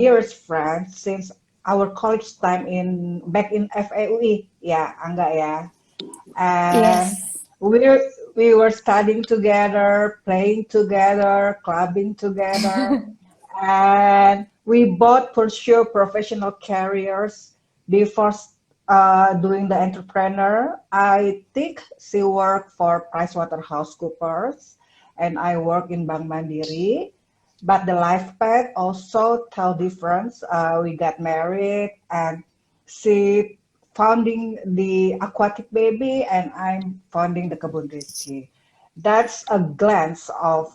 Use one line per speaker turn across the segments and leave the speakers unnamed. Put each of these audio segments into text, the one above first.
dearest friends since our college time back in FAUI, yeah, Angga, yeah. And
Yes.
we we were studying together, playing together, clubbing together, and we both pursue professional careers before doing the entrepreneur. I think she worked for PricewaterhouseCoopers, and I work in Bank Mandiri. But the life path also tell difference. We got married, and she founding the Aquatic Baby, and I'm founding the Kebun Rizki. That's a glance of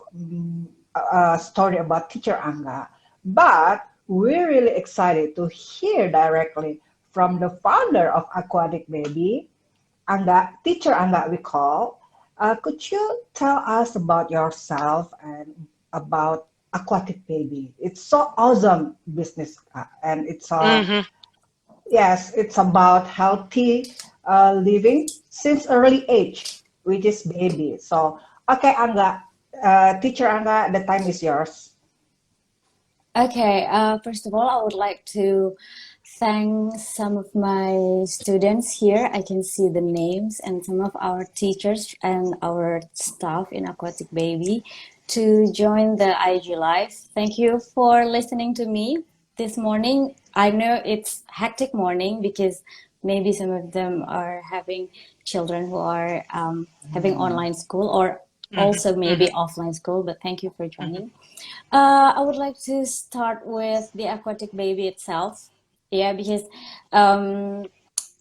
a story about teacher Angga. But we're really excited to hear directly from the founder of Aquatic Baby, Angga, teacher Angga we call. Could you tell us about yourself and about Aquatic Baby? It's so awesome business, and
Mm-hmm.
yes, it's about healthy living since early age, which is baby. So, okay, Angga, teacher Angga, the time is yours.
Okay, first of all, I would like to thank some of my students here. I can see the names and some of our teachers and our staff in Aquatic Baby to join the IG Live. Thank you for listening to me this morning. I know it's hectic morning because maybe some of them are having children who are having online school or
Mm-hmm.
also maybe
Mm-hmm.
offline school, but thank you for
Mm-hmm.
joining. I would like to start with the Aquatic Baby itself. Yeah, because um,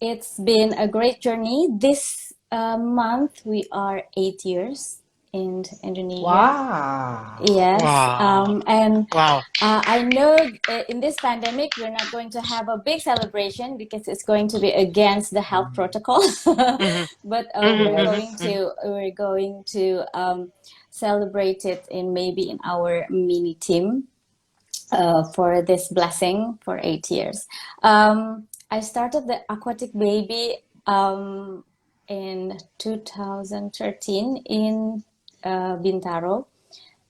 it's been a great journey. This month we are 8 years in Indonesia.
Wow.
Yes,
Wow.
and
Wow.
I know in this pandemic we're not going to have a big celebration because it's going to be against the health protocol.
Mm-hmm.
But we're
Mm-hmm.
going
Yes.
Mm-hmm.
to celebrate it in maybe in our mini team for this blessing for 8 years. I started the Aquatic Baby in 2013 in Bintaro.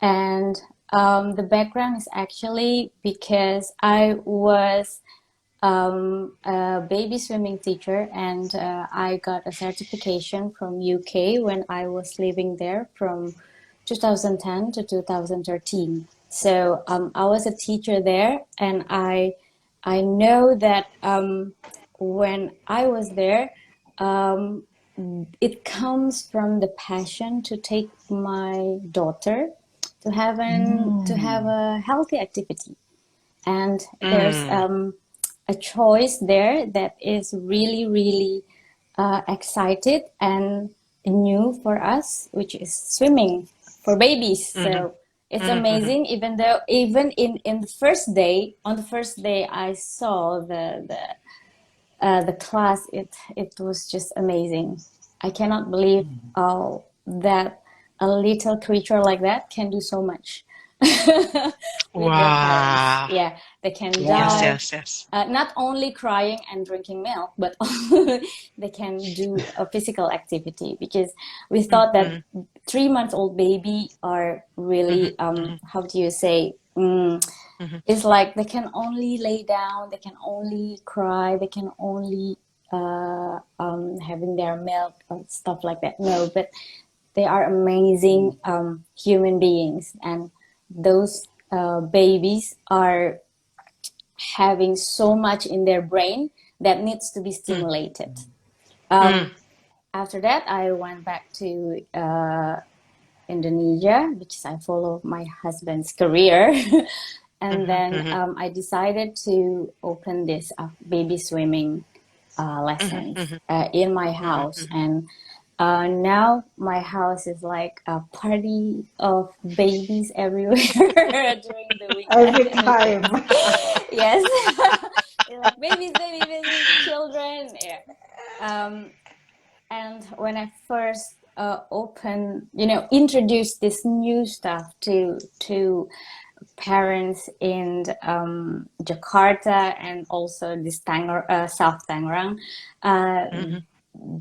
And the background is actually because I was a baby swimming teacher, and I got a certification from UK when I was living there from 2010 to 2013. So I was a teacher there, and I know that when I was there, um, it comes from the passion to take my daughter to have
Mm.
a healthy activity, and there's
Mm-hmm.
a choice there that is really really excited and new for us, which is swimming for babies.
Mm-hmm.
So it's
Mm-hmm.
amazing. Even though even in the first day, on the first day, I saw the class. It was just amazing. I cannot believe that a little creature like that can do so much with their parents.
Wow.
Yeah, they can
Yes,
Yeah.
dive,
yes, yes.
not only crying and drinking milk, but they can do a physical activity because we thought that
Mm-hmm.
3 months old baby are
Mm-hmm.
really
Mm-hmm.
how do you say,
Mm-hmm.
it's like they can only lay down, they can only cry, they can only having their milk or stuff like that. No, but they are amazing human beings, and those babies are having so much in their brain that needs to be stimulated.
Mm-hmm.
After that, I went back to Indonesia because I follow my husband's career. And then
Mm-hmm.
I decided to open this baby swimming lessons
Mm-hmm.
in my
Mm-hmm.
house.
Mm-hmm.
And now my house is like a party of babies everywhere during the
Every
weekend.
time.
Yes. They're like babies, babies, babies, children. Yeah. And when I first introduced this new stuff to parents in Jakarta and also this South Tangerang, uh,
Mm-hmm.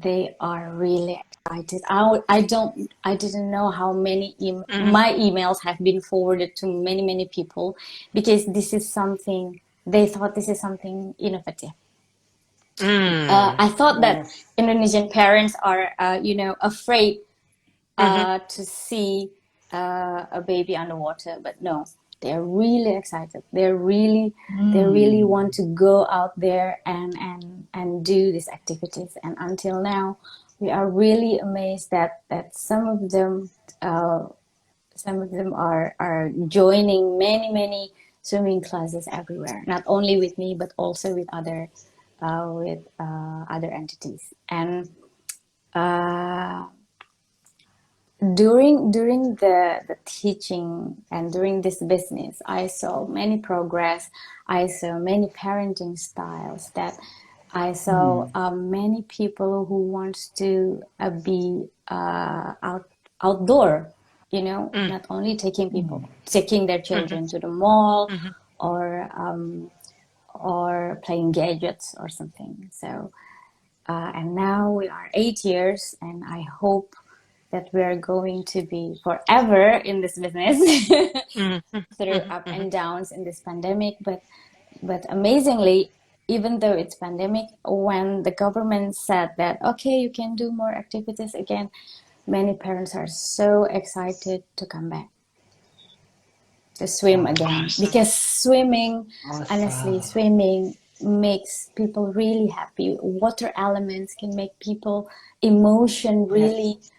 they are really excited. I didn't know how many
Mm-hmm.
my emails have been forwarded to many people because this is something they thought this is something innovative.
Mm.
I thought that
Yes.
Indonesian parents are, afraid
Mhm.
to see a baby underwater, but no, they're really excited. They really want to go out there and do these activities. And until now, we are really amazed that uh, some of them are joining many swimming classes everywhere. Not only with me, but also with other entities. And uh, during the teaching and during this business, I saw many progress. I saw many parenting styles, that I saw many people who wants to be outdoor,
Mm.
not only taking their
Mhm.
children to the mall,
Mhm.
or playing gadgets or something. So and now we are 8 years, and I hope that we are going to be forever in this business
Mhm.
through
Mhm.
up
Mhm.
and downs in this pandemic. But amazingly, even though it's pandemic, when the government said that okay, you can do more activities again, many parents are so excited to come back to swim
Wow.
again,
Awesome.
because swimming, honestly,
Awesome.
swimming makes people really happy. Water elements can make people emotion
Yes.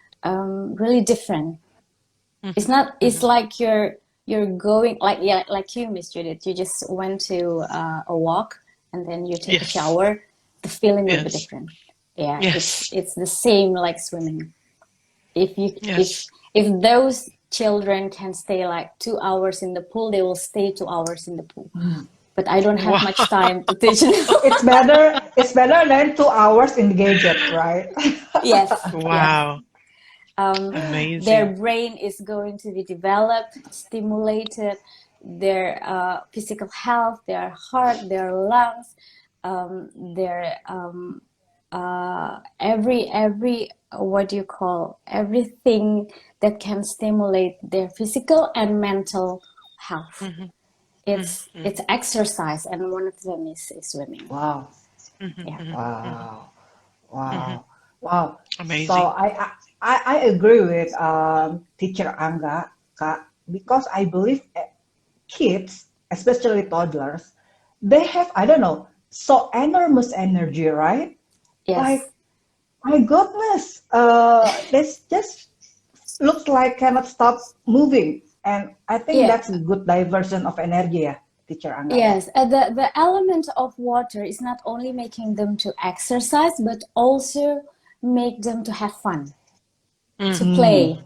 really different. It's
Mhm.
not, it's
Mhm.
like you're going, like, yeah, like you, Miss Judith, you just went to a walk and then you take a
Yes.
shower. The feeling will be
Yes.
different. Yeah, it's
Yes.
it's the same like swimming. if you if
Yes.
if those children can stay like 2 hours in the pool, they will stay 2 hours in the pool. But I don't have
Wow.
much time to teach them.
It's better. It's better than 2 hours in the gadget, right?
Yes, yes.
Wow.
Their
Amazing.
brain is going to be developed, stimulated, their physical health, their heart, their lungs, their every what do you call, everything that can stimulate their physical and mental health.
Mhm. Mhm.
It's
Mhm.
exercise, and one of them is swimming.
Wow.
Mhm.
Yeah.
Mhm. Mhm.
Wow.
Mhm.
Wow. Wow. So
Amazing.
I agree with teacher Angga, Kak, because I believe kids, especially toddlers, they have, I don't know, so enormous energy, right?
Yes.
Like, my goodness, this just looks like cannot stop moving. And I think
Yeah.
that's a good diversion of energy, yeah, teacher Angga, yeah.
Yes, the element of water is not only making them to exercise, but also make them to have fun, to
Mm.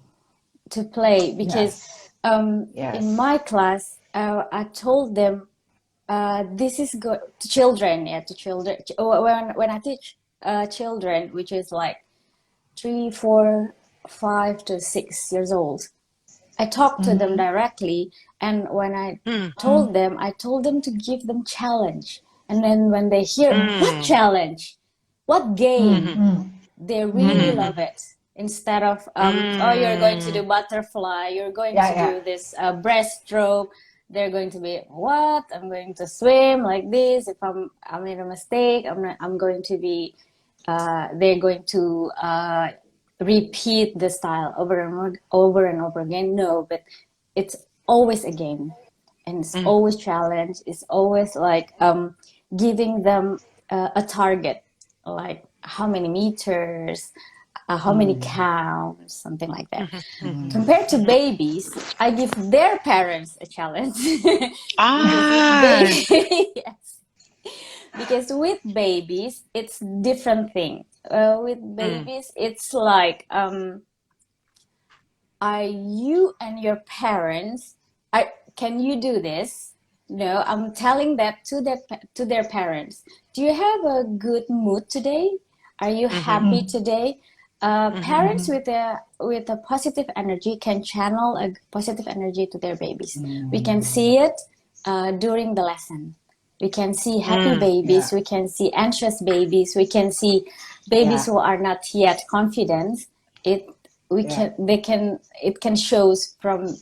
Mm,
play, because
yes,
in
yes.
my class, I told them this is good to children, yeah, to children. When I teach children, which is like 3, 4, 5 to 6 years old, I talked to them
Mm-hmm.
directly, and when
Mm.
I told them to give them challenge. And then when they hear what
Mm.
challenge, what game,
Mhm.
Mm-hmm.
they really
Mhm.
Mm-hmm.
love
Mhm.
it. Instead of oh, you're going to do
Mm.
butterfly, you're going
Yeah,
to
yeah.
do this breaststroke. They're going to be what? I'm going to swim like this. If I made a mistake, I'm going to be they're going to repeat the style over and over again. No, but it's always a game, and it's
Mm.
always challenge. It's always like giving them a target, like how many meters, how many
Mm,
counts, something like that.
Mhm. Mhm.
mm.
Compared to
Mhm.
babies, I give their parents a challenge because with
Ah.
baby, yes, because with babies it's different thing. With
Mm.
babies it's like are you and your parents, can you do this? No, I'm telling that to their parents. Do you have a good mood today? Are you
Mhm.
happy
Mm,
today?
Mhm.
Parents
mhm,
with a positive energy can channel a positive energy to their babies. We can
mm.
see it during the lesson. We can see happy
Mm.
babies.
Yeah,
We can see anxious babies. We can see babies
yeah,
who are not yet confident. It we
yeah.
can they can it can shows from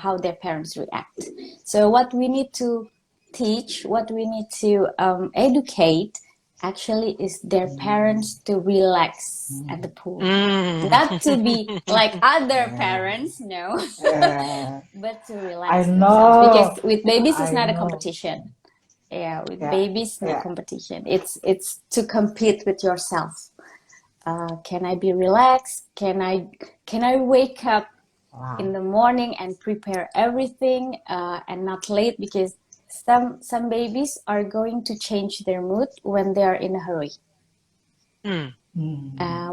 how their parents react. So what we need to teach, what we need to educate actually is their parents to relax at the pool. Not to be like other parents, no, but to relax
I
themselves. Because
know,
with babies, it's
I
not a
know.
competition. Yeah, with
Yeah,
babies, no
yeah.
competition. It's to compete with yourself. Can I be relaxed? Can I wake up in
Wow.
the morning and prepare everything and not late? Because some babies are going to change their mood when they are in a hurry.
Mm.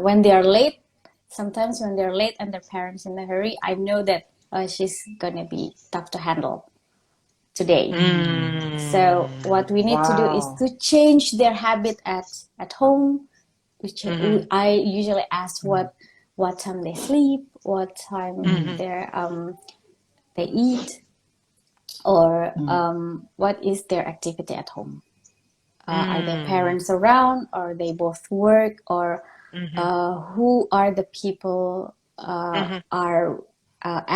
When they are late, sometimes when they're late and their parents in a hurry, I know that she's gonna be tough to handle today. So what we need to do is
Wow.
to change their habit at home.
Mhm.
I usually ask what time they sleep, what time they eat, or what is their activity at home. Are their
Mm.
parents around, or they both work, or
Mhm.
who are the people
Mhm.
are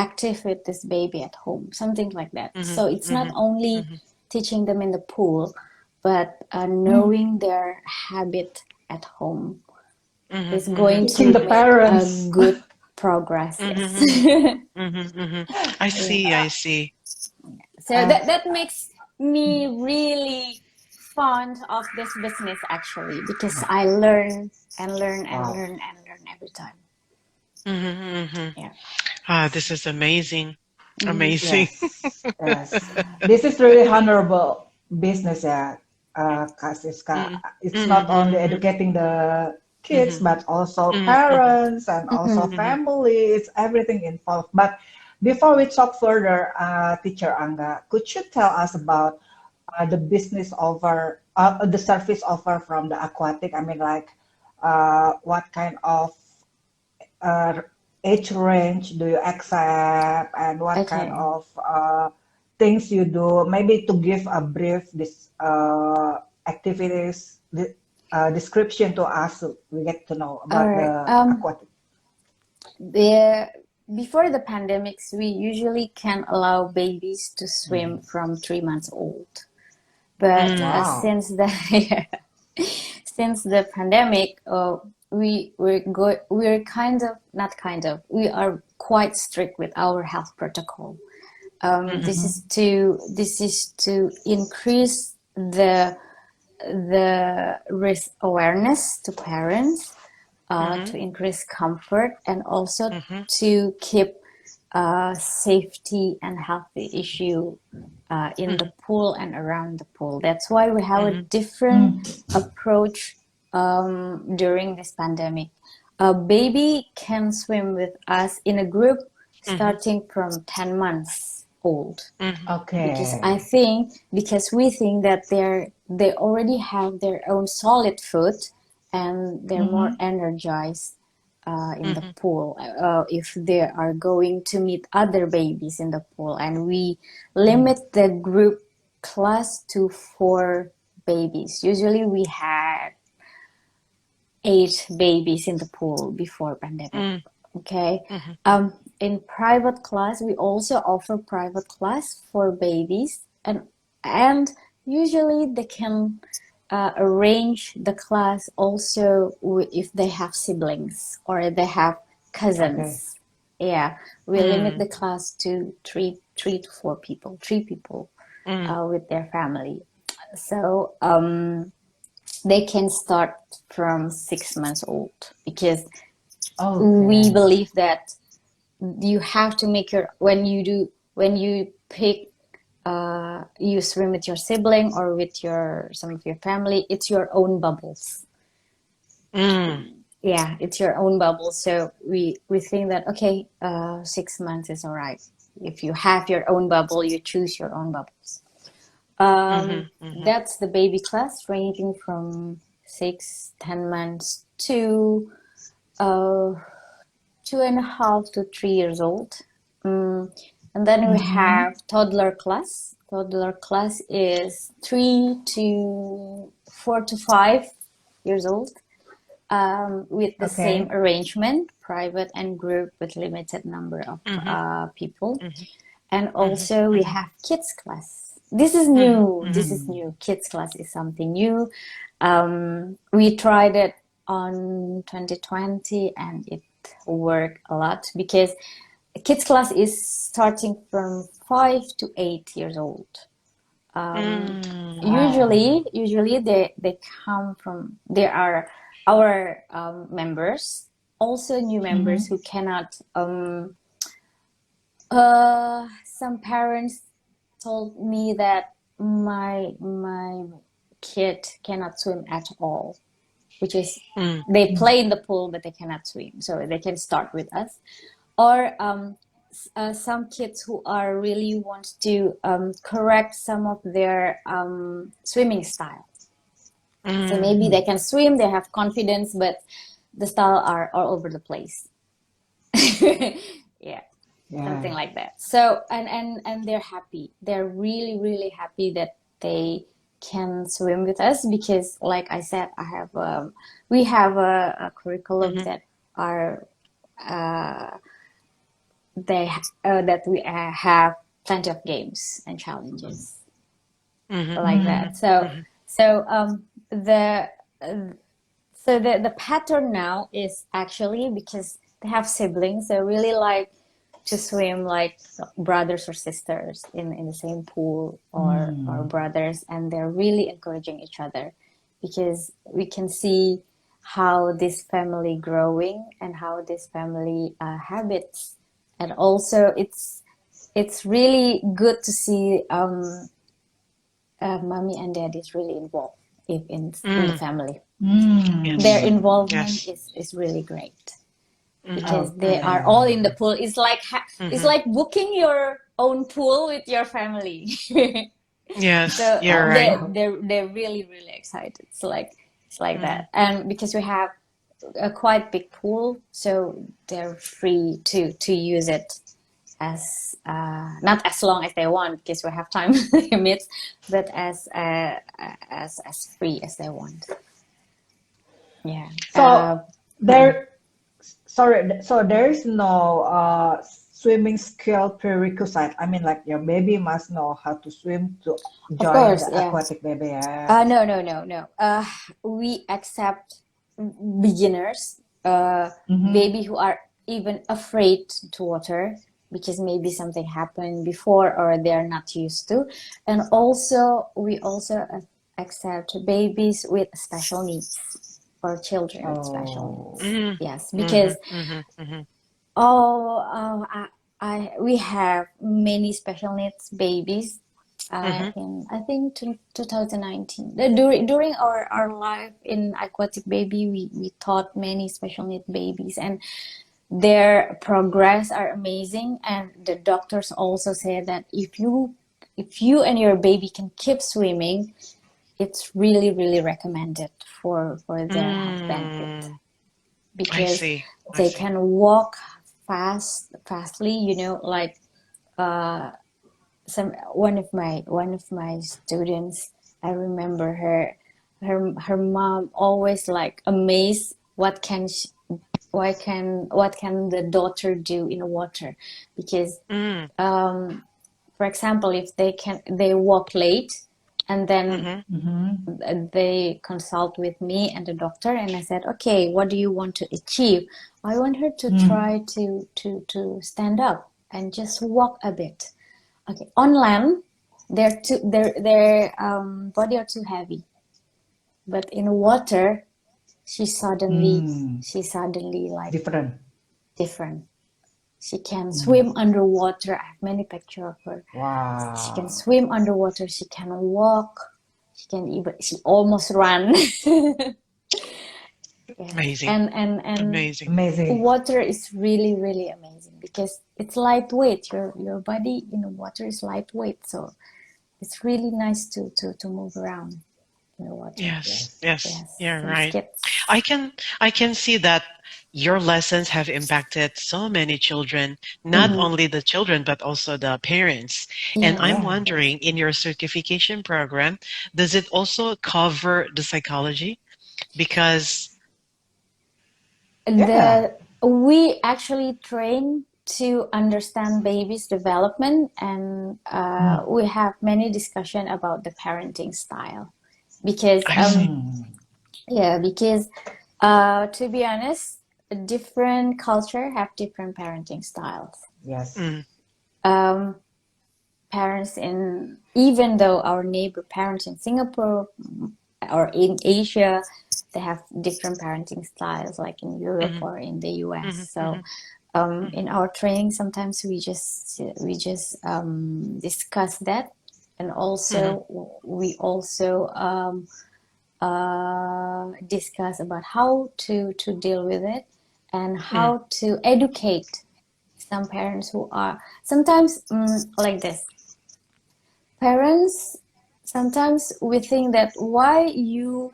active with this baby at home, something like that.
Mhm.
So it's not
Mhm.
only
Mhm.
teaching them in the pool, but knowing their habit at home
Mhm.
is
Mhm.
going
Teaching
to
the
make a
parents.
good progress.
Mhm.
Yes.
Mhm. Mhm. Mhm. I
Yeah.
see. I see.
So
Uh,
that makes me really fond of this business actually, because I learn and learn and
wow.
learn and learn every time.
Mhm. Mhm.
Yeah.
This is amazing. Amazing.
Yes, yes. This is really honorable business, yeah, Kak Siska.
Mhm.
It's not only
Mhm.
educating the kids,
Mhm.
but also
Mhm. Mhm.
parents and also
Mhm.
family. It's everything involved. But before we talk further, Teacher Angga, could you tell us about the business offer, the service offer from the aquatic? I mean, like, what kind of uh, age range do you accept and what kind
Okay.
of things you do? Maybe to give a brief this activities description to us, so we get to know
All
about
right.
the aquatic.
The Before the pandemics, we usually can allow babies to swim from 3 months old. But
Mm.
Wow.
since the since the pandemic, we're kind of, not kind of, we are quite strict with our health protocol.
Mhm.
This is to increase the risk awareness to parents,
Mhm.
to increase comfort, and also
Mhm.
to keep safety and healthy issue in the
Mhm.
pool and around the pool. That's why we have a
Mhm.
different
Mm.
approach during this pandemic. A baby can swim with us in a group
Mhm.
starting from 10 months old,
Mhm.
because
Okay.
we think that they already have their own solid foot and they're more
Mm-hmm.
energized in the
Mhm.
pool if they are going to meet other babies in the pool. And we limit the group class to 4 babies. Usually we had 8 babies in the pool before pandemic.
Mm.
Okay.
Mhm.
In private class, we also offer private class for babies, and usually they can arrange the class also if they have siblings or they have
Okay.
cousins. Yeah, we limit
Mm.
the class to three to 4 people, 3 people
Mm.
with their family. So they can start from 6 months old, because we
Okay.
believe that you have to make your when you pick you swim with your sibling or with your some of your family, it's your own bubbles.
Mm.
Yeah, it's your own bubble. So we think that okay, 6 months is all right. If you have your own bubble, you choose your own bubbles.
Mhm. Mhm.
That's the baby class, ranging from 6, 10 months to uh, 2.5 to 3 years old. And then we
Mm-hmm.
have toddler class. Toddler class is 3 to 4 to 5 years old, with the same
Okay.
arrangement, private and group with limited number of
Mhm.
people.
Mhm.
And
Mhm.
also we
Mhm.
have kids class. this is
Mhm.
new. This
Mhm.
is new. Kids class is something new. We tried it on 2020 and it worked a lot because kids class is starting from 5 to 8 years old.
Wow.
Usually they come from, there are our members, also new members who cannot some parents told me that my kid cannot swim at all, which is
Mm.
they play in the pool but they cannot swim, so they can start with us. Or some kids who are really want to correct some of their swimming style. So maybe they can swim, they have confidence, but the style are all over the place. Yeah, something
Yeah.
like that. So and they're happy. They're really really happy that they can swim with us because, like I said, we have a curriculum
Mhm.
that are that we have plenty of games and challenges
Mhm.
like
Mhm.
that. So
Mhm.
so the the pattern now is actually because they have siblings, they really like to swim like brothers or sisters in the same pool, or brothers, and they're really encouraging each other because we can see how this family growing and how this family habits, and also it's really good to see mommy and daddy is really involved in the
Mm.
family. Their
Yes.
Mm.
involvement
Yes.
is really great
Mhm.
because they
Mhm.
are all
Okay.
in the pool. It's like it's
Mhm.
like booking your own pool with your family.
Yes,
So
you're right.
Oh.
they're really really excited. It's like
Mhm.
that, and because we have a quite big pool, so they're free to use it as not as long as they want because we have time limits, but as free as they want. Yeah.
So
Mm-mm.
there, sorry, so there is no swimming skill prerequisite. I mean, like your baby must know how to swim to
Of
join
course,
the
yeah.
aquatic baby. Yeah.
No, no, no, no. We accept beginners,
Mm-hmm.
baby who are even afraid to water because maybe something happened before or they're not used to. And also, we also accept babies with special needs or children with special needs.
Oh.
Mhm.
Yes, because
Mhm. Mhm. Mhm.
we have many special needs babies
Mhm.
in I think 2019. During our life in Aquatic Baby, we taught many special needs babies, and their progress are amazing. And the doctors also say that if you and your baby can keep swimming, it's really really recommended for their health benefit
Mm. I
because
see. I
they
see.
can walk fastly, like some one of my students, I remember her mom always like amazed what can the daughter do in the water because
Mm.
for example if they walk late and then
Mhm.
Mm-hmm.
they consult with me and the doctor, and I said, okay, what do you want to achieve? I want her to
Mm.
try to stand up and just walk a bit. Okay, on land their body are too heavy, but in water she suddenly
Mm.
she suddenly like
Different.
different. She can
Mm.
swim underwater. I have many pictures of her. She can
Wow.
swim underwater. She can walk. She almost ran. Yes,
Amazing.
and
Amazing.
Amazing.
water is really really amazing because it's lightweight. Your body in the water is lightweight, so it's really nice to move around in the water.
Yes.
Yes.
Yes.
Yes,
You're
since
right.
kids.
I can I can see that your lessons have impacted so many children, not
Mm-hmm.
only the children but also the parents. And I'm
Yes,
Yeah.
wondering, in your certification program, does it also cover the psychology? Because
Yeah.
we actually train. to understand baby's development, and we have many discussion about the parenting style, because
I see.
because to be honest, different culture have different parenting styles.
Yes.
Parents in, even though our neighbor parents in Singapore or in Asia, they have different parenting styles, like in Europe or in the US. So in our training, sometimes we just discuss that, and also we also discuss about how to deal with it, and how to educate some parents who are sometimes like this. Parents, sometimes we think that why you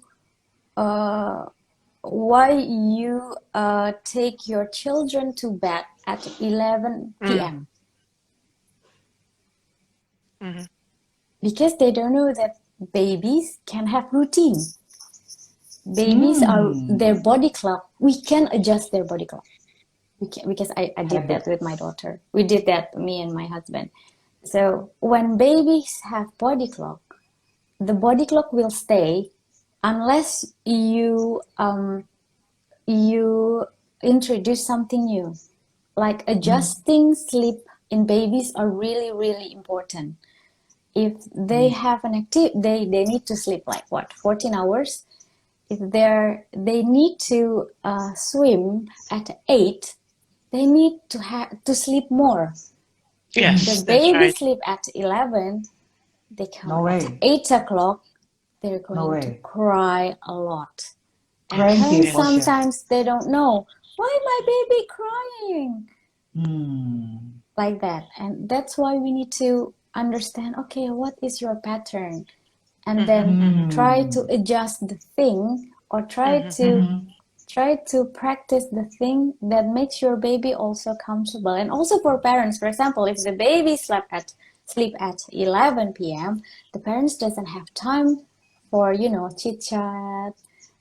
take your children to bed at 11 p.m. Because they don't know that babies can have routine. Babies are their body clock. We can adjust their body clock. We can, because I did that with my daughter. We did that, me and my husband. So when babies have body clock, the body clock will stay unless you introduce something new, like adjusting sleep in babies are really, really important. If they have an they need to sleep like 14 hours. If they need to swim at 8, they need to sleep more. If the baby sleep at 11, they come at 8 o'clock, they're going to cry a lot. And parents sometimes they don't know, why my baby crying? Like that. And that's why we need to understand, okay, what is your pattern? And then try to adjust the thing, or try to practice the thing that makes your baby also comfortable. And also for parents, for example, if the baby sleep at 11 p.m., the parents doesn't have time for, chit chat,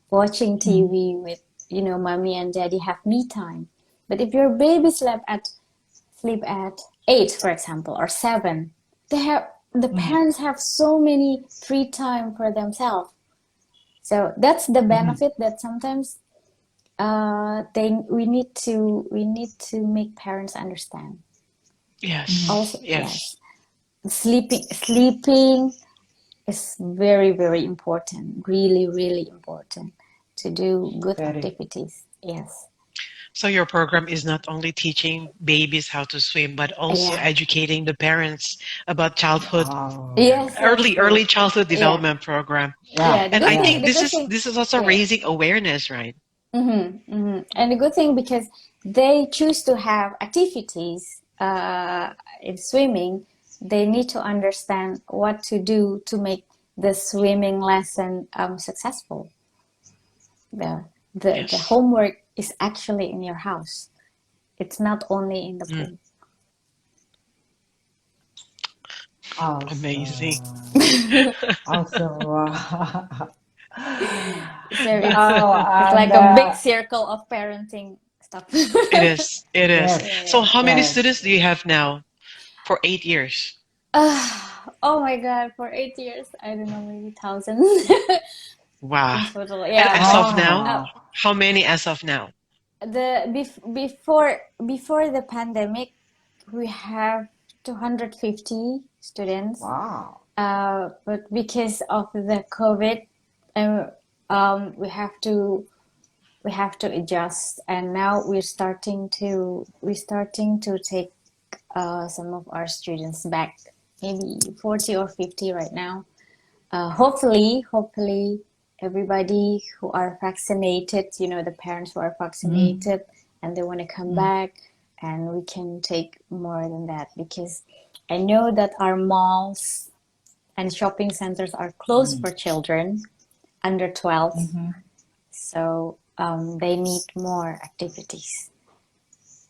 watching TV with, mommy and daddy, have me time. But if your baby sleep at 8, for example, or 7, the parents have so many free time for themselves. So that's the benefit that sometimes we need to make parents understand.
Yes.
Also, yes. Sleeping is very, very important. Really, really important to do good activities. Yes.
So your program is not only teaching babies how to swim, but also educating the parents about childhood, early childhood development program. And I think this is also raising awareness, right?
And the good thing, because they choose to have activities in swimming, they need to understand what to do to make the swimming lesson successful. The homework is actually in your house. It's not only in the pool.
Awesome.
Amazing.
Awesome.
So it's like a big circle of parenting stuff.
It is.
Yes.
So how many students do you have now for 8 years?
Oh my God, for 8 years, I don't know, maybe thousands.
Wow.
In total,
And as of now, how many as of now?
Before the pandemic, we have 250 students.
Wow.
But because of the COVID, we have to adjust, and now we're starting to take some of our students back, maybe 40 or 50 right now. Hopefully everybody who are vaccinated, the parents who are vaccinated and they want to come back, and we can take more than that, because I know that our malls and shopping centers are closed for children under 12. So they need more activities.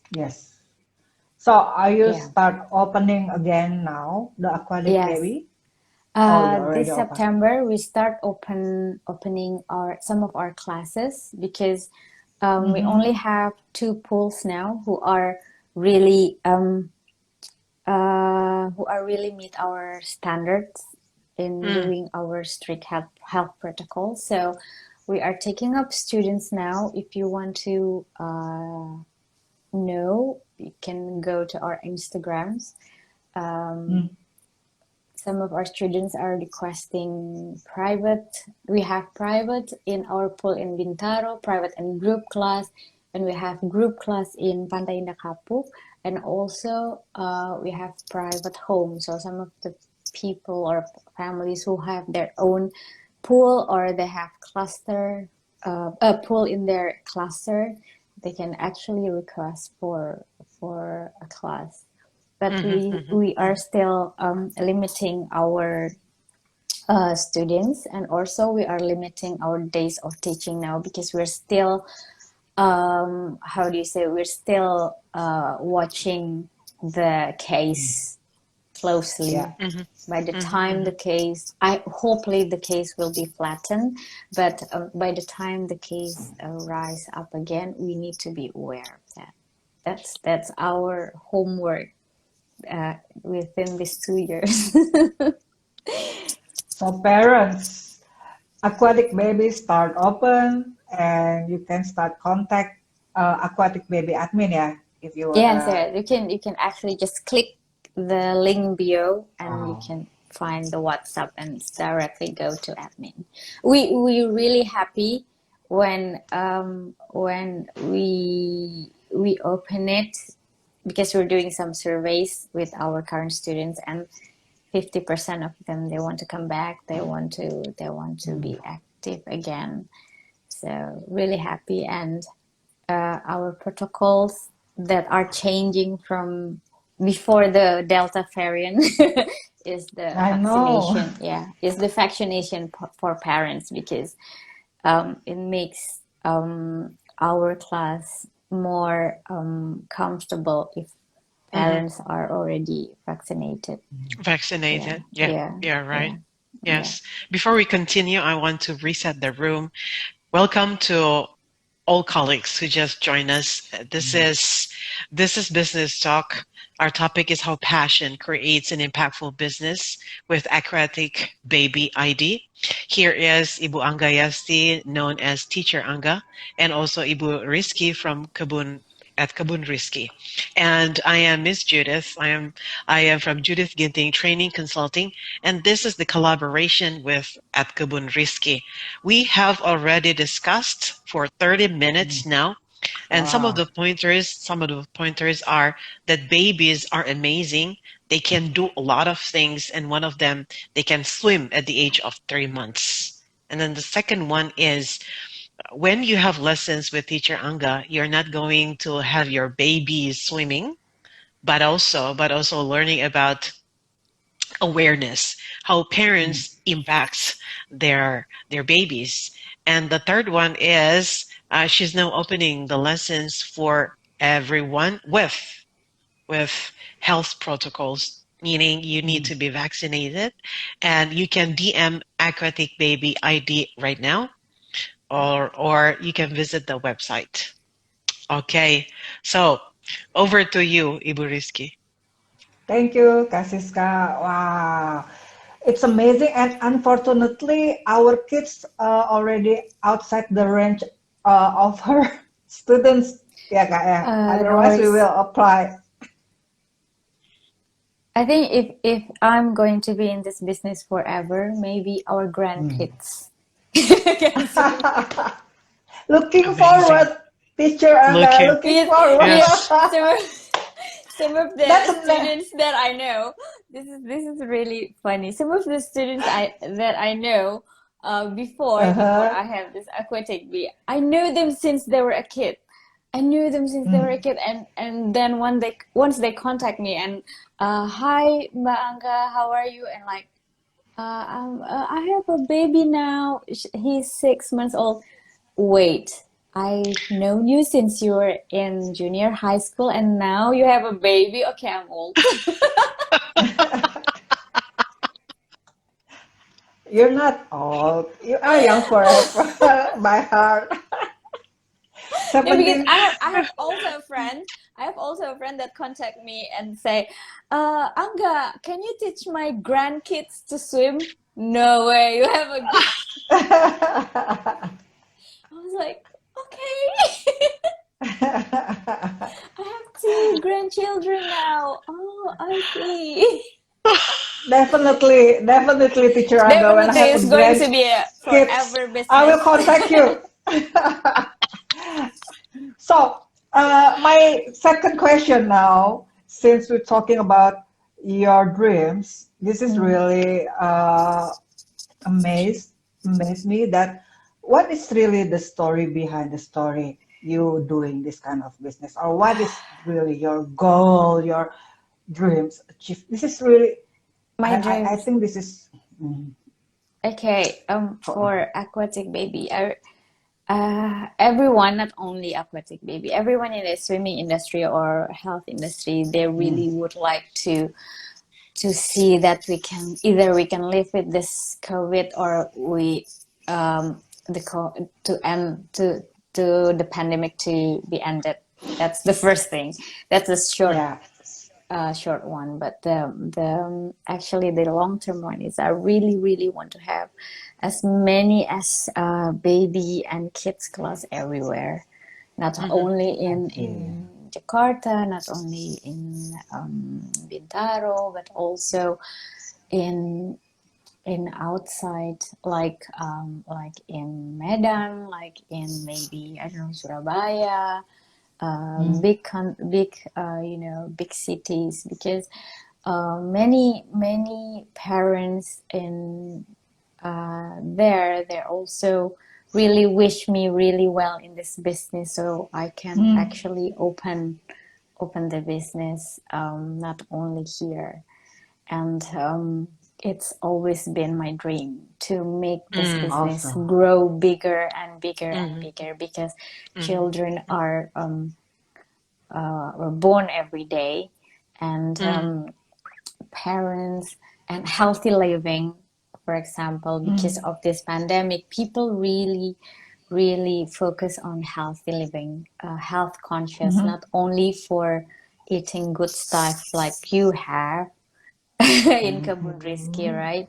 Yes. So are you start opening again now, the Aquatic Baby?
This September we start opening some of our classes, because we only have 2 pools now who are really meet our standards in doing our strict health protocols. So we are taking up students now. If you want to know, you can go to our Instagrams. Some of our students are requesting private. We have private in our pool in Bintaro, private and group class, and we have group class in Pantai Indah Kapuk, and also we have private home. So some of the people or families who have their own pool, or they have a pool in their cluster, they can actually request for a class. But we are still limiting our students, and also we are limiting our days of teaching now, because we're still we're still watching the case closely. By the time the case, hopefully the case will be flattened, but by the time the case rise up again, we need to be aware of that. That's our homework within these 2 years.
So parents, Aquatic Baby start open, and you can start contact Aquatic Baby admin, yeah, if you want.
Yes, you can actually just click the link bio, and you can find the WhatsApp and directly go to admin. We really happy when we open it, because we're doing some surveys with our current students, and 50% of them, they want to come back. They want to be active again. So really happy, and our protocols that are changing from before the Delta variant is the vaccination. Yeah, is the vaccination for parents, because it makes our class more comfortable if parents are already vaccinated.
Yeah, right. Yes. Before we continue, I want to reset the room. Welcome to all colleagues who just joined us. This is Business Talk. Our topic is how passion creates an impactful business with Aquatic Baby ID. Here is Ibu Anggayasti, known as Teacher Angga, and also Ibu Rizki from Kebun Rizki. And I am Miss Judith. I am from Judith Ginting Training Consulting, and this is the collaboration with at Kebun Rizki. We have already discussed for 30 minutes now, and some of the pointers are that babies are amazing. They can do a lot of things, and one of them, they can swim at the age of 3 months. And then the second one is, when you have lessons with Teacher Angga, you're not going to have your baby swimming, but also learning about awareness, how parents impacts their babies. And the third one is she's now opening the lessons for everyone with health protocols, meaning you need to be vaccinated, and you can DM Aquatic Baby ID right now, or you can visit the website. Okay, so over to you, Ibu Rizki.
Thank you, Kasiska. Wow, it's amazing, and unfortunately, our kids are already outside the range of her students. Yeah, otherwise we will apply.
I think if I'm going to be in this business forever, maybe our grandkids.
Looking forward, Teacher Angga. Looking forward.
Yes.
Some of the students that I know, this is really funny. Some of the students that I know before I have this Aquatic Baby, I knew them since they were a kid. And then once they contact me and hi Mbak Angga, how are you? And like I have a baby now. He's 6 months old. Wait, I've known you since you were in junior high school, and now you have a baby. Okay, I'm old.
You're not old. You are young forever by heart.
No, because I have also a friend. I have also a friend that contact me and say, Angga, can you teach my grandkids to swim? No way, you have a I was like, okay. I have 2 grandchildren now. Oh, I see.
Definitely, Teacher Angga. When I
Definitely,
have
it's
a
going to be a
kids,
forever business.
I will contact you. So, my second question now, since we're talking about your dreams, this is really amazed me that what is really the story behind the story you doing this kind of business, or what is really your goal, your dreams achieve. This is really
My
I
dreams.
think this is mm,
Okay, for Aquatic Baby, everyone, not only Aquatic Baby, everyone in the swimming industry or health industry, they really would like to see that we can live with this COVID, or we to the pandemic to be ended. That's the first thing. That's a short one, but the actually the long-term one is I really want to have as many as baby and kids class everywhere, not only in Jakarta, not only in Bintaro, but also in outside, like in Medan, like in maybe, I don't know, Surabaya, big big cities, because many parents in they also really wish me really well in this business, so I can actually open the business, not only here. And it's always been my dream to make this business grow bigger and bigger and bigger, because children are born every day, and parents and healthy living, for example, because of this pandemic, people really focus on healthy living, health conscious, not only for eating good stuff like you have in Kebun Rizki, right?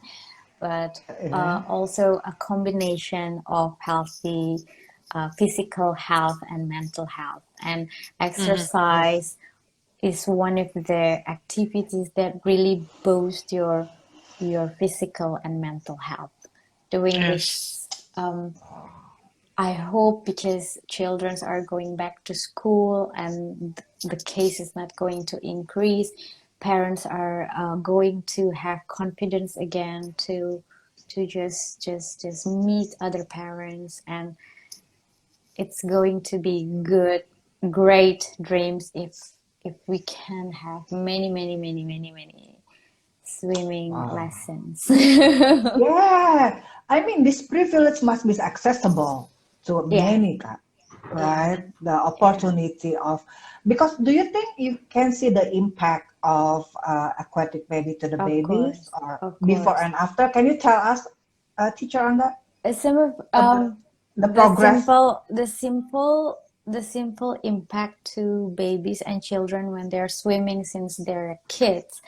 But also a combination of healthy physical health and mental health. And exercise is one of the activities that really boost your physical and mental health. Doing this, I hope, because children are going back to school and the case is not going to increase, parents are going to have confidence again to just meet other parents, and it's going to be great dreams if we can have many swimming lessons.
yeah. I mean, this privilege must be accessible to many, right? The opportunity of, because do you think you can see the impact of Aquatic Baby to the babies, or before and after? Can you tell us, Teacher Angga,
Some of
the progress?
The simple impact to babies and children when they're swimming since they're kids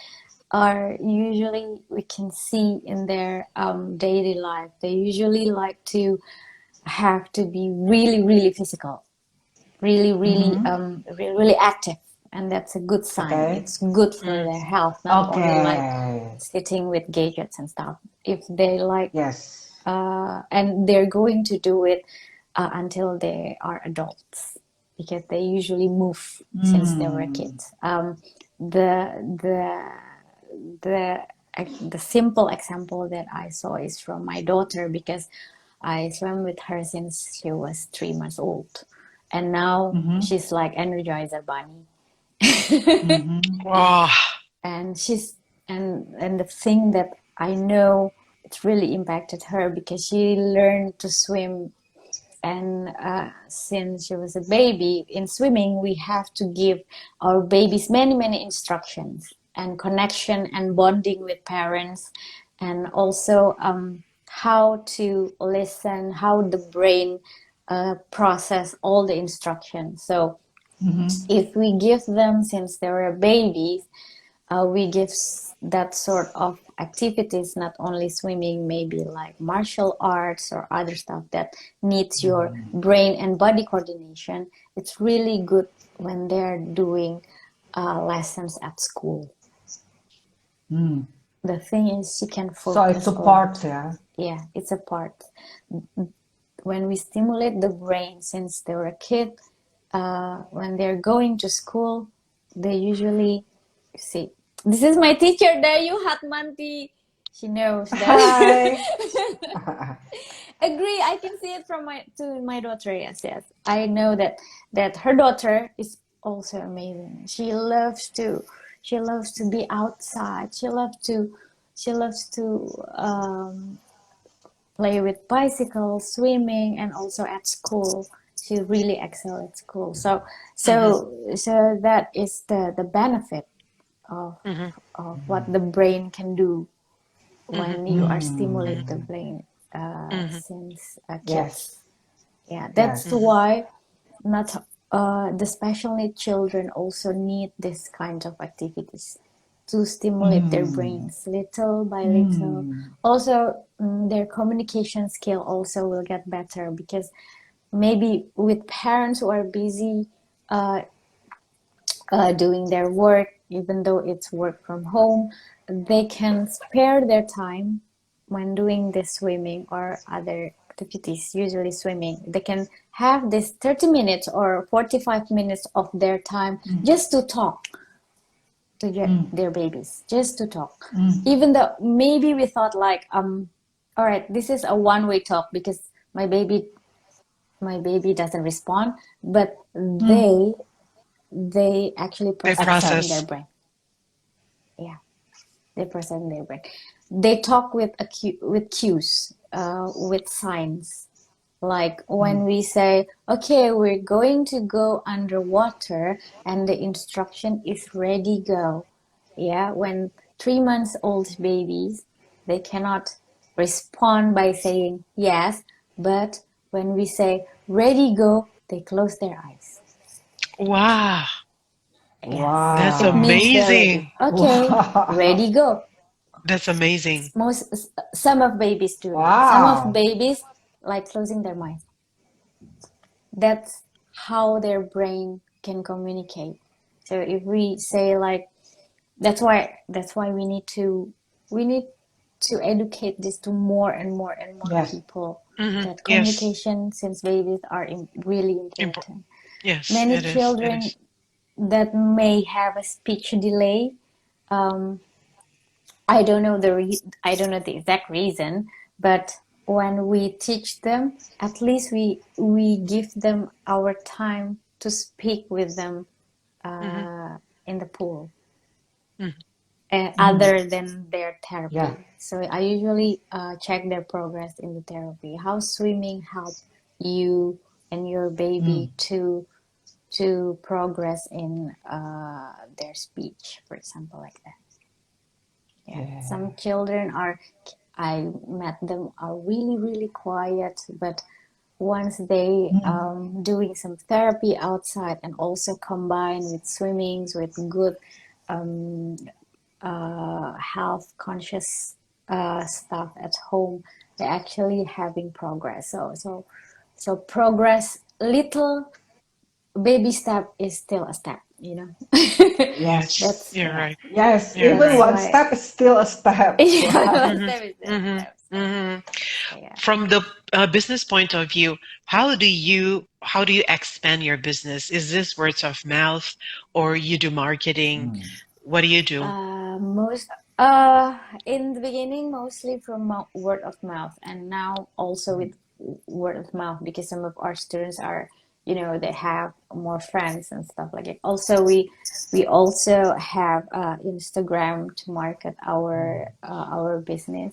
are usually we can see in their daily life. They usually like to have to be really physical, really active, and that's a good sign. It's good for their health, not only like sitting with gadgets and stuff. If they like, and they're going to do it until they are adults, because they usually move since they were kids. The the simple example that I saw is from my daughter, because I swam with her since she was 3 months old, and now she's like Energizer Bunny.
Wow.
And she's and the thing that I know it's really impacted her, because she learned to swim, and since she was a baby in swimming, we have to give our babies many instructions and connection and bonding with parents, and also how to listen, how the brain process all the instructions. So if we give them since they were babies, we give that sort of activities, not only swimming, maybe like martial arts or other stuff that needs your brain and body coordination. It's really good when they're doing lessons at school. The thing is, she can focus.
So it's a part, yeah.
Yeah, it's a part. When we stimulate the brain since they were a kid, when they're going to school, they usually see. This is my teacher, Dayu Hatmanti. She knows that.
Hi.
Agree. I can see it from my daughter. Yes. I know that her daughter is also amazing. She loves to be outside. She loves to play with bicycles, swimming, and also at school. She really excels at school. So that is the benefit of what the brain can do when you are stimulate the brain since kids.
Yes.
Yeah, that's why not the special need children also need this kind of activities to stimulate their brains little by little. Also, their communication skill also will get better, because maybe with parents who are busy doing their work, even though it's work from home, they can spare their time when doing the swimming or other activities, usually swimming. They can have this 30 minutes or 45 minutes of their time just to talk to their babies, just to talk. Even though maybe we thought like, all right, this is a one-way talk because my baby doesn't respond, but they actually process in their brain. Yeah, they process in their brain. They talk with cues, with signs. Like when we say, okay, we're going to go underwater, and the instruction is ready, go. Yeah, when 3-month-old babies, they cannot respond by saying yes, but when we say ready, go, they close their eyes.
Wow.
Yes.
Wow.
That's
It means they're
amazing.
ready. Okay, ready, go.
That's amazing.
Some of babies do.
Wow.
Some of babies like closing their mind. That's how their brain can communicate. So if we say like, that's why we need to educate this to more and more and more people. That communication since babies are really important.
Yes,
Many
it
children
is.
that may have a speech delay. I don't know the exact reason, but when we teach them, at least we give them our time to speak with them in the pool, other than their therapy.
Yeah.
So I usually check their progress in the therapy. How swimming help you and your baby to progress in their speech, for example, like that. Yeah. Some children I met them are really, really quiet, but once they doing some therapy outside and also combine with swimmings with good health conscious stuff at home, they're actually having progress. So progress, little baby step is still a step, you know.
Yes.
You're right.
Yes,
You're
even
right.
one step is still a step.
One step is still a step. Yeah.
From the business point of view, how do you expand your business? Is this words of mouth, or you do marketing? What do you do?
Most in the beginning, mostly from word of mouth, and now also with word of mouth, because some of our students are, they have more friends and stuff like it. Also, we also have Instagram to market our business,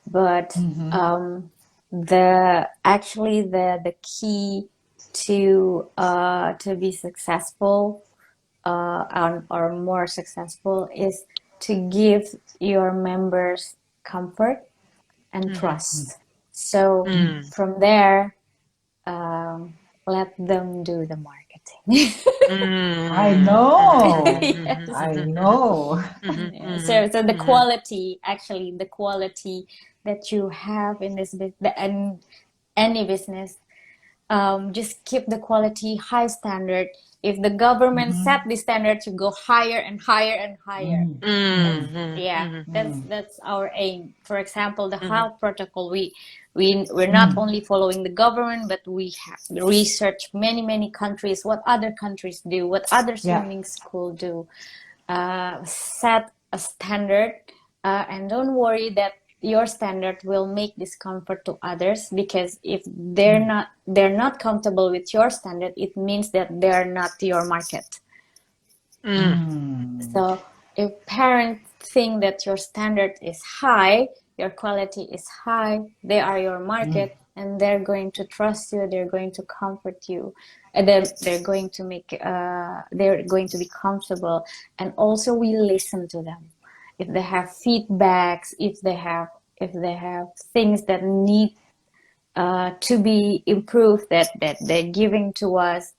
but the key to be successful or more successful is to give your members comfort and trust. So from there, let them do the marketing. marketing.
I know.
Yes.
I know.
So the quality, actually, the quality that you have in this business and any business, just keep the quality high standard. If the government set the standard to go higher and higher and higher, that's our aim. For example, the health protocol, we're not only following the government, but we have researched many countries, what other countries do, what other swimming school do, set a standard, and don't worry that your standard will make discomfort to others, because if they're not comfortable with your standard, it means that they're not your market. So if parents think that your standard is high, your quality is high, they are your market, and they're going to trust you, they're going to comfort you, and then they're going to be comfortable. And also we listen to them. If they have feedbacks, if they have things that need to be improved, that they're giving to us,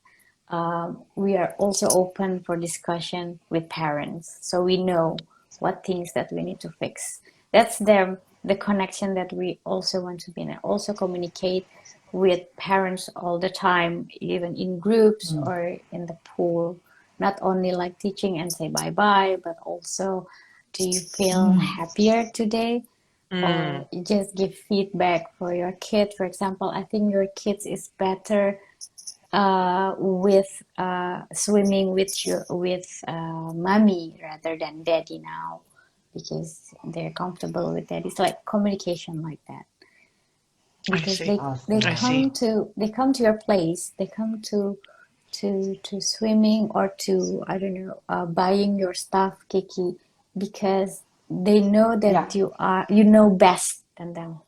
we are also open for discussion with parents, so we know what things that we need to fix. That's the connection that we also want to be in, and also communicate with parents all the time, even in groups or in the pool, not only like teaching and say bye-bye, but also, do you feel happier today? Or just give feedback for your kid. For example, I think your kids is better with swimming with mommy rather than daddy now, because they're comfortable with that. It's like communication like that. Because they come to your place, they come to swimming or to, I don't know, buying your stuff, Kiki, because they know that you know best than them.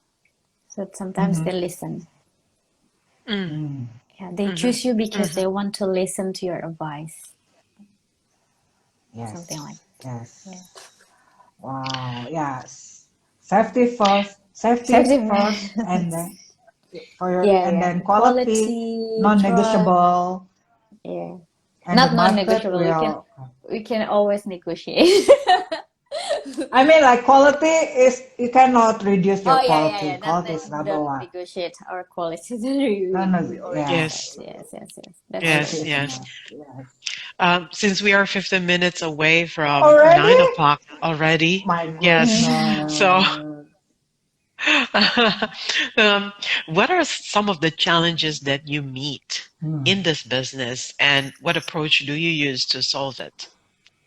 So sometimes they listen. Yeah, they choose you because they want to listen to your advice. Something like that.
Yes. Yeah. Wow. Yes. Safety first, and then then quality non-negotiable.
Yeah.
And
not non-negotiable. We can always negotiate.
I mean, like, quality is, you cannot reduce your quality.
Yeah.
Quality is number one.
Negotiate our quality.
Yes.
Yes.
Since we are 15 minutes away from
already?
9 o'clock already.
My goodness.
So, what are some of the challenges that you meet in this business, and what approach do you use to solve it?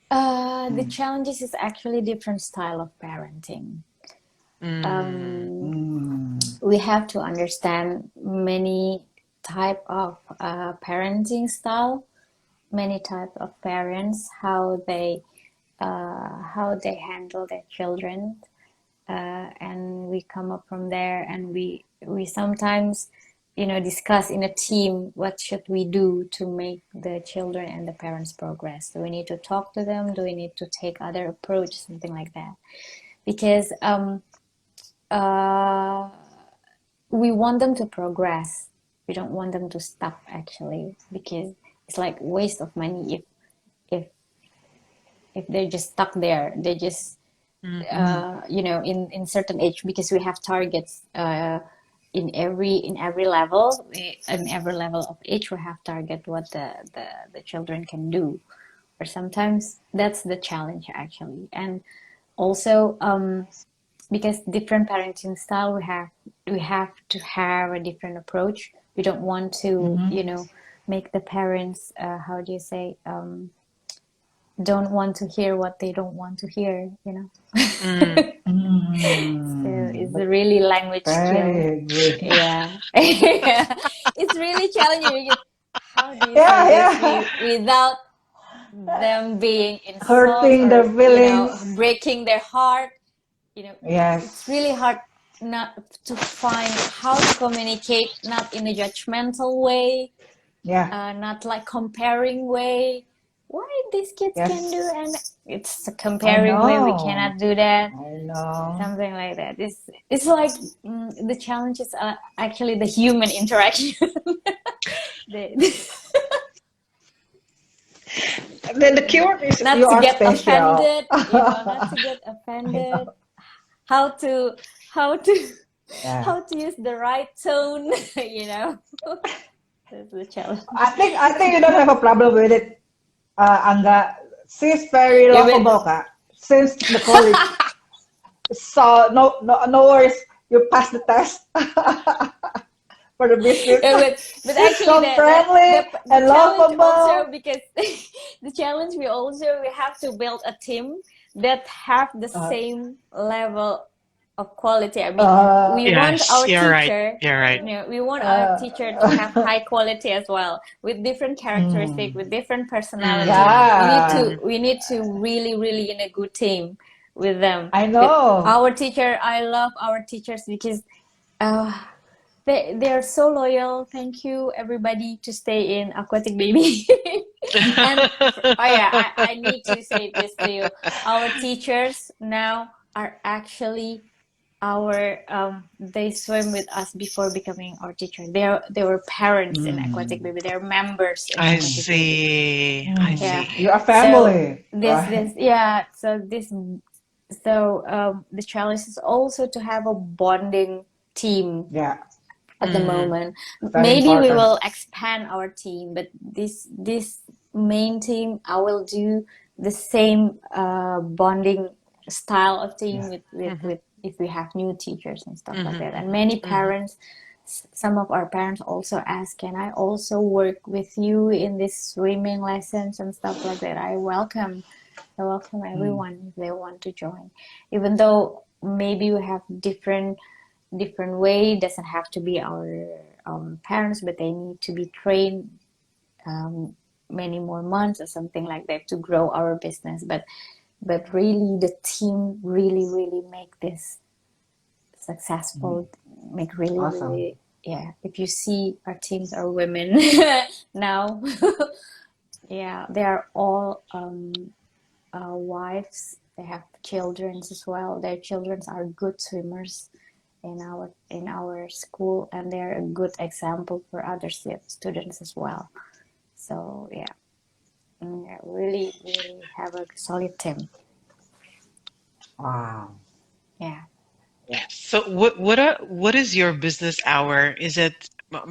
The challenges is actually different style of parenting. We have to understand many type of parenting style, many type of parents, how they handle their children, and we come up from there, and we sometimes discuss in a team what should we do to make the children and the parents progress. Do we need to talk to them? Do we need to take other approach, something like that? Because we want them to progress. We don't want them to stop, actually, because it's like waste of money if they're just stuck there. They just in certain age, because we have targets in every level. In every level of age, we have target what the children can do, or sometimes that's the challenge, actually. And also because different parenting style, we have to have a different approach. We don't want to make the parents how do you say don't want to hear what they don't want to hear, So it's really language skill. Yeah. It's really challenging, because how do you say this without them being insulted,
hurting their feelings,
breaking their heart?
Yes.
It's really hard not to find how to communicate, not in a judgmental way, not like comparing way. Why these kids can do, and it's a comparing way, we cannot do that.
I know.
Something like that. It's like the challenges are actually the human interaction.
The keyword is
Not
you
to
are
get
special.
offended, not to get
I
offended.
know.
How to how to
Yeah.
how to use the right tone, you know. That's the challenge.
I think you don't have a problem with it, Angga. She's very
Yeah, but
lovable, Kak. Since the college. So no worries. You pass the test for the business.
yeah, but
She's
actually
so friendly
the
and
challenge
lovable.
also because the challenge we have to build a team that have the
Uh,
same level of quality. I mean,
uh,
we want
Yes,
our
you're right.
teacher,
You're right.
we want our teacher to have
uh,
high quality as well, with different characteristic,
mm,
with different personality.
Mm,
yeah,
mm-hmm.
We need to really in a good team with them.
I
With
know.
our teacher, I love our teachers because uh, they are so loyal. Thank you everybody to stay in Aquatic Baby. And oh yeah, I need to say this to you. Our teachers now are actually our they swim with us before becoming our teacher. They were parents in Aquatic
Mm,
Baby. They're members in
I
Aquatic Baby.
see. I
mm.
Yeah.
see.
You are
So
family, right?
this yeah. The challenge is also to have a bonding team
Yeah,
at the
Mm-hmm.
moment.
very
Maybe we
important.
will expand our team, but this main team, I will do the same bonding style of team
Yeah.
Mm-hmm.
with if we have new teachers and stuff like that. And
Mm-hmm.
many
Mm-hmm.
parents, some of our parents also ask, can I also work with you in this swimming lessons and stuff like that? I welcome
Mm,
everyone if they want to join, even though maybe we have different way. It doesn't have to be our parents, but they need to be trained um, many more months or something like that to grow our business. But really, the team really make this
mm.
successful. Make really
Awesome.
yeah. If you see our teams are women now, yeah, they are all wives. They have children as well. Their children are good swimmers in our school, and they're a good example for other students as well. So yeah, really have a solid team.
Wow.
Yeah.
Yeah.
So what is your business hour? Is it,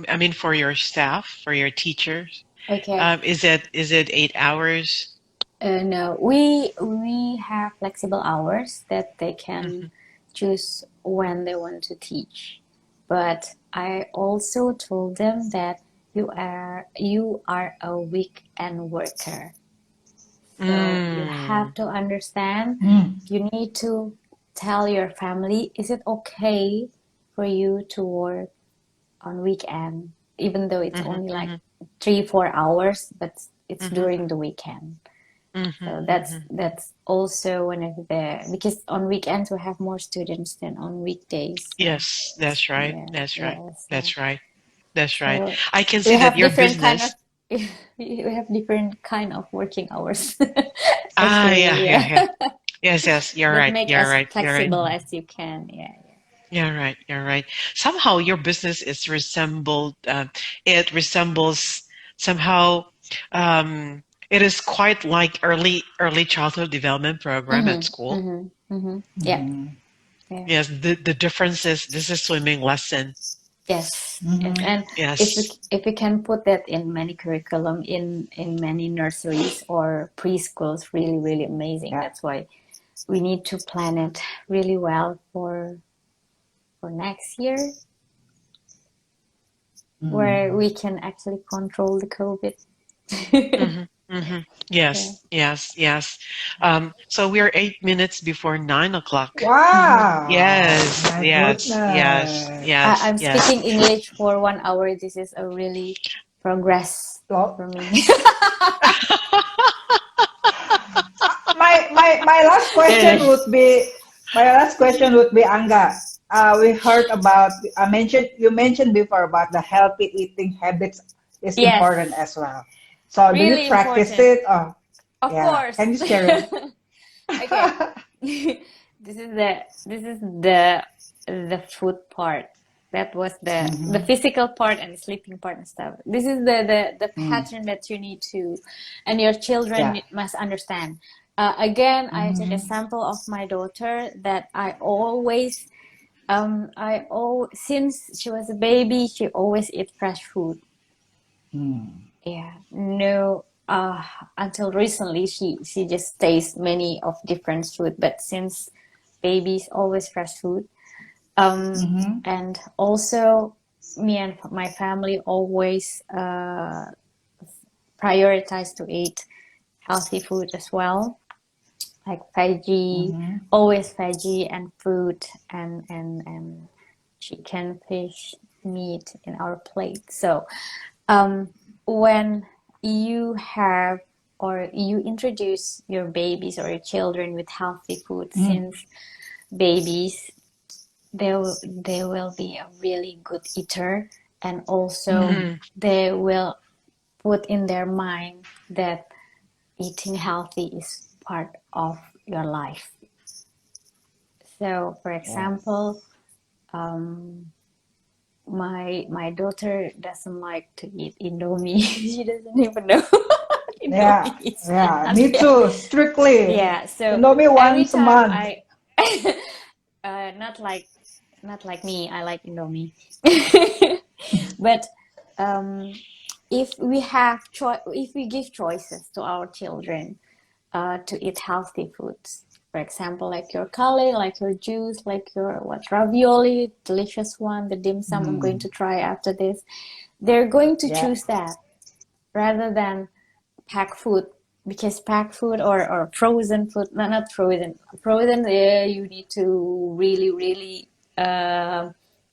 I mean, for your staff, for your teachers?
Okay.
Is it 8 hours?
No, we have flexible hours that they can
Mm-hmm.
choose when they want to teach. But I also told them that you are a weekend worker. So you have
Mm.
to understand,
Mm,
you need to tell your family, is it okay for you to work on weekend, even though it's
Mm-hmm.
only like
Mm-hmm.
3-4 hours, but it's
Mm-hmm.
during the weekend. So
Mm-hmm. Mm-hmm.
that's also one of the, because on weekends we have more students than on weekdays. So
Yes, that's right.
yeah,
That's right.
yeah.
That's right. That's right.
So
I can
we
see that
have
your
different kind of
business.
we have different kind of working hours.
Ah, yeah,
Actually,
yeah,
yeah.
yeah. Yes, yes. You're
But
right.
make
You're
as
right. You're right.
flexible as you can. Yeah,
You're right. You're right. Somehow your business is resembled. It resembles somehow. It is quite like early childhood development
yeah.
program at school.
Yeah,
mm,
yeah.
Yes. The difference is this is swimming lesson.
Yes.
mm,
And
Yes.
if we can put that in many curriculum, in many nurseries or preschools, really amazing.
yeah.
That's why we need to plan it really well for next year, where
Mm.
we can actually control the COVID.
Mm-hmm. Mm-hmm.
Yeah.
Yes. Yes. Yes. So we are 8 minutes before 9 o'clock.
Wow.
Yes.
My
Yes. Yes.
goodness.
Yes.
I'm
Yes.
speaking English for 1 hour. This is a really progress
Well,
for me.
my last question
Eh,
would be Angga. We heard about you mentioned before about the healthy eating habits is important
Yes,
as well. So do you
really
practice
important.
it? Oh,
Of
yeah. Can
course.
you share?
Okay. This is the food part. That was the physical part and the sleeping part and stuff. This is the pattern that you need to, and your children must understand. Again, I take a sample of my daughter that I always, since she was a baby, she always eat fresh food. Yeah, no. Until recently, she just tastes many of different food, but since babies always fresh food. And also me and my family always prioritize to eat healthy food as well, like veggie, always veggie and fruit and chicken, fish, meat in our plate. So when you have or you introduce your babies or your children with healthy food since babies, they will be a really good eater, and also they will put in their mind that eating healthy is part of your life. So for example, my daughter doesn't like to eat Indomie. She doesn't even know
Indomie me too, strictly.
So
Indomie once a month.
Not like me, I like Indomie. But if we give choices to our children to eat healthy foods, for example, like your curry, like your juice, like your ravioli, delicious one, the dim sum I'm going to try after this, they're going to choose that rather than packed food, because packed food or frozen food, not frozen, you need to really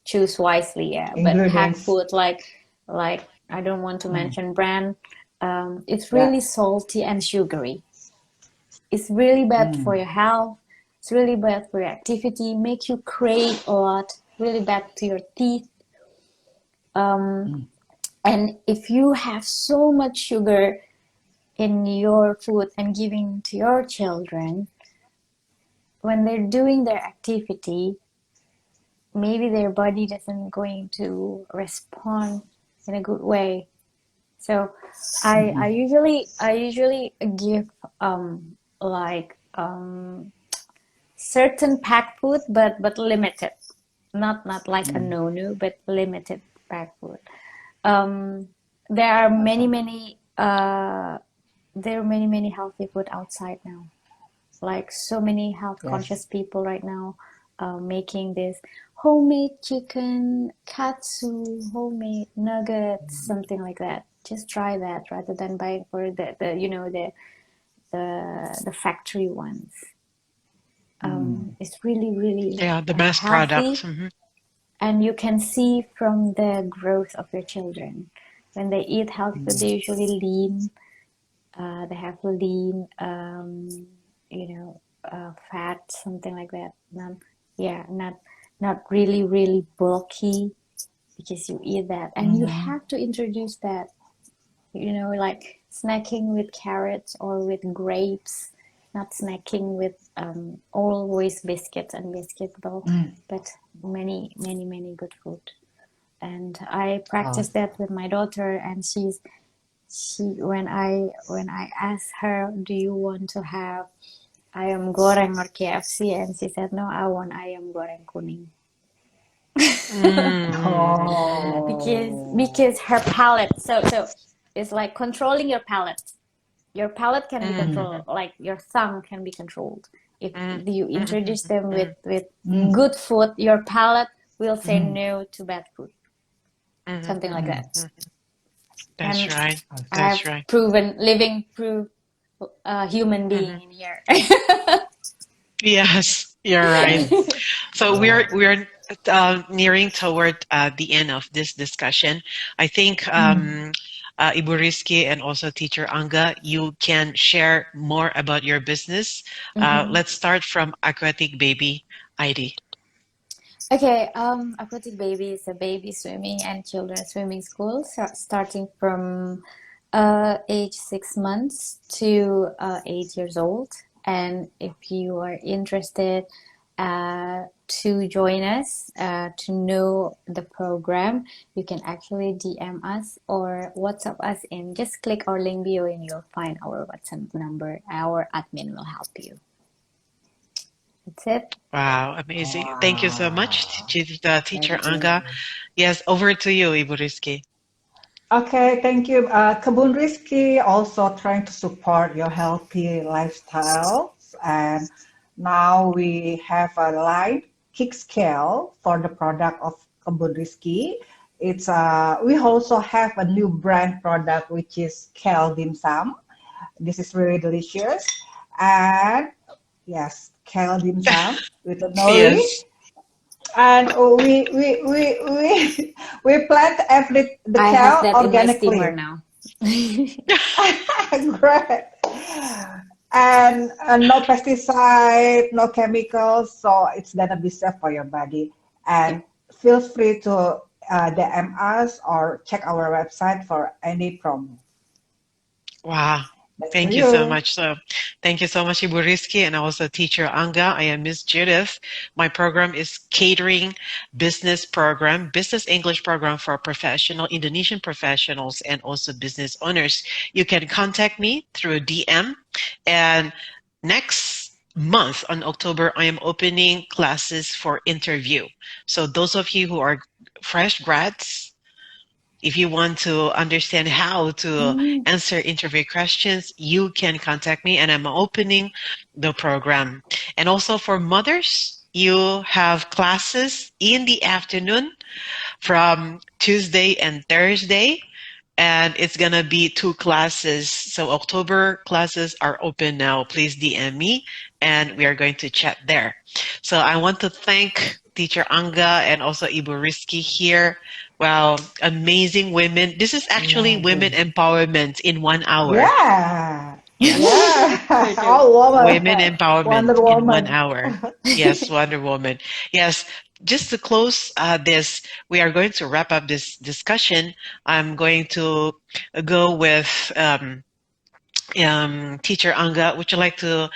choose wisely, but packed food like I don't want to mention brand, it's really salty and sugary. It's really bad for your health. It's really bad for your activity, make you crave a lot, really bad to your teeth. And if you have so much sugar in your food and giving to your children, when they're doing their activity, maybe their body doesn't going to respond in a good way. So I usually give certain packed food, but limited, not like a no, but limited packed food. There are many healthy food outside now, like so many health conscious people right now making this homemade chicken katsu, homemade nuggets, something like that. Just try that rather than buying for the factory ones. It's really
the mass
healthy,
products.
and you can see from the growth of your children when they eat healthy food, they usually lean. They have lean, fat, something like that. Not really bulky, because you eat that, and you have to introduce that. Like snacking with carrots or with grapes, not snacking with always biscuits and but many good food. And I practice that with my daughter, and she when I asked her, do you want to have ayam goreng or KFC, and she said no, I want ayam goreng kuning. Because her palate, so it's like controlling your palate. Your palate can be controlled, like your tongue can be controlled. If you introduce them with good food, your palate will say no to bad food. Something like that.
That's
and
right.
I've
Right.
living proof human being in here.
Yes, you're right. So we're nearing toward the end of this discussion. I think Ibu Rizki and also Teacher Angga, you can share more about your business. Let's start from Aquatic Baby ID.
Okay, Aquatic Baby is a baby swimming and children's swimming school, starting from age 6 months to 8 years old. And if you are interested to join us, to know the program, you can actually DM us or WhatsApp us, and just click our link bio and you'll find our WhatsApp number. Our admin will help you. That's it.
Wow, amazing. Thank you so much, Teacher
Thank you.
Angga. Yes, over to you, Ibu Rizki.
Okay, thank you. Kebun Rizki also trying to support your healthy lifestyle. And now we have a line kick scale for the product of Kebun Rizki. It's we also have a new brand product which is Kel Dim Sum. This is really delicious. And yes, Kel Dim Sum with the nori.
Yes.
And we plant the
I
kale
have that
organically.
in my steamer now.
Great. And no pesticide, no chemicals, so it's gonna be safe for your body. And feel free to DM us or check our website for any promo.
Wow. Thank you so much. So, thank you so much, Ibu Rizki, and also Teacher Angga. I am Miss Judith. My program is Catering Business Program, Business English Program for professional Indonesian professionals and also business owners. You can contact me through a DM, and next month on October, I am opening classes for interview. So those of you who are fresh grads, if you want to understand how to answer interview questions, you can contact me, and I'm opening the program. And also for mothers, you have classes in the afternoon from Tuesday and Thursday, and it's going to be 2 classes. So October classes are open now. Please DM me, and we are going to chat there. So I want to thank Teacher Angga and also Ibu Rizki here. Wow, amazing women. This is actually women empowerment in 1 hour.
Yeah.
Yes.
Yeah. All women.
Women empowerment
Wonder
in
Woman.
1 hour. Yes, Wonder Woman. Yes. Just to close this, we are going to wrap up this discussion. I'm going to go with Teacher Angga. Would you like to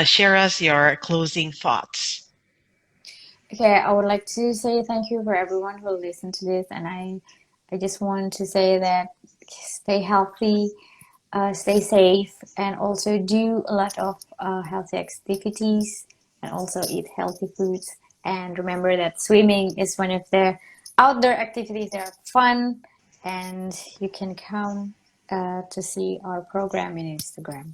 share us your closing thoughts?
Okay, I would like to say thank you for everyone who listened to this, and I just want to say that stay healthy, stay safe, and also do a lot of healthy activities, and also eat healthy foods. And remember that swimming is one of the outdoor activities that are fun, and you can come to see our program in Instagram.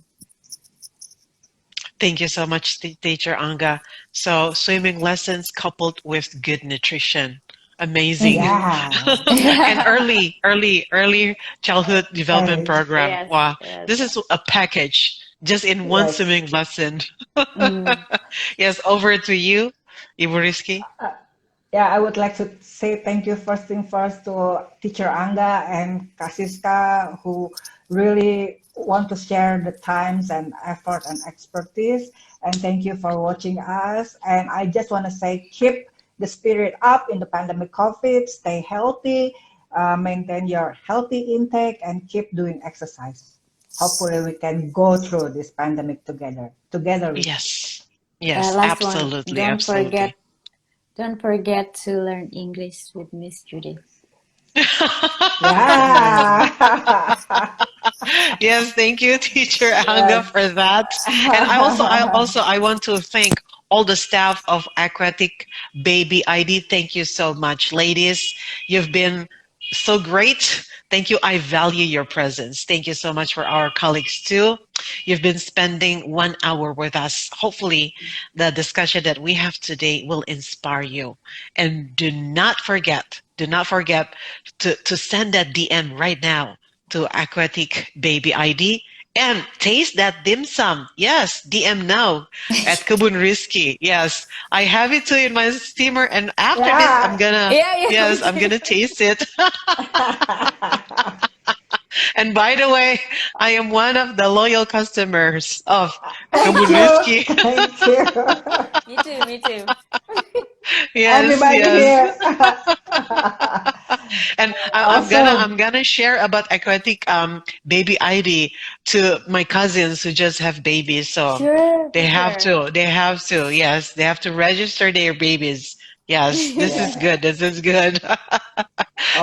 Thank you so much, Teacher Angga. So swimming lessons coupled with good nutrition. Amazing.
Yeah.
And early childhood development program.
Yes,
Wow.
yes.
This is a package just in one swimming lesson. Yes, over to you, Ibu Rizki.
Yeah, I would like to say thank you first thing first to Teacher Angga and Carisa, who really want to share the times and effort and expertise. And thank you for watching us. And I just want to say, keep the spirit up in the pandemic COVID, stay healthy, maintain your healthy intake, and keep doing exercise. Hopefully we can go through this pandemic together.
Yes. Yes,
last
absolutely.
One.
Absolutely.
Don't forget to learn English with Miss Judith.
Yeah.
Yes, thank you, Teacher Angga, for that. And I want to thank all the staff of Aquatic Baby ID. Thank you so much, ladies. You've been so great. Thank you. I value your presence. Thank you so much for our colleagues too. You've been spending 1 hour with us. Hopefully the discussion that we have today will inspire you. And do not forget to send that DM right now to Aquatic Baby ID and taste that dim sum. Yes, DM now at Kebun Rizki. Yes, I have it too in my steamer, and after this, I'm gonna taste it. And by the way, I am one of the loyal customers of Kebun Rizki.
Thank you.
Me too.
Yes,
Everybody
yes.
here.
And
Awesome.
I'm gonna share about Aquatic Baby ID to my cousins who just have babies. So they have to, yes, they have to register their babies. Yes, this is good. This is good.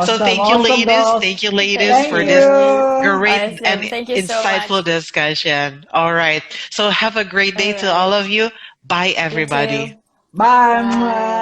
So
Awesome.
thank you,
Awesome,
ladies.
dolls.
Thank you, ladies,
Thank
for
you.
this great
Awesome.
and
Thank you so
insightful
much.
discussion. All right. So have a great day
All
to all
right.
of you. Bye,
You
everybody.
too.
Bye.
Bye.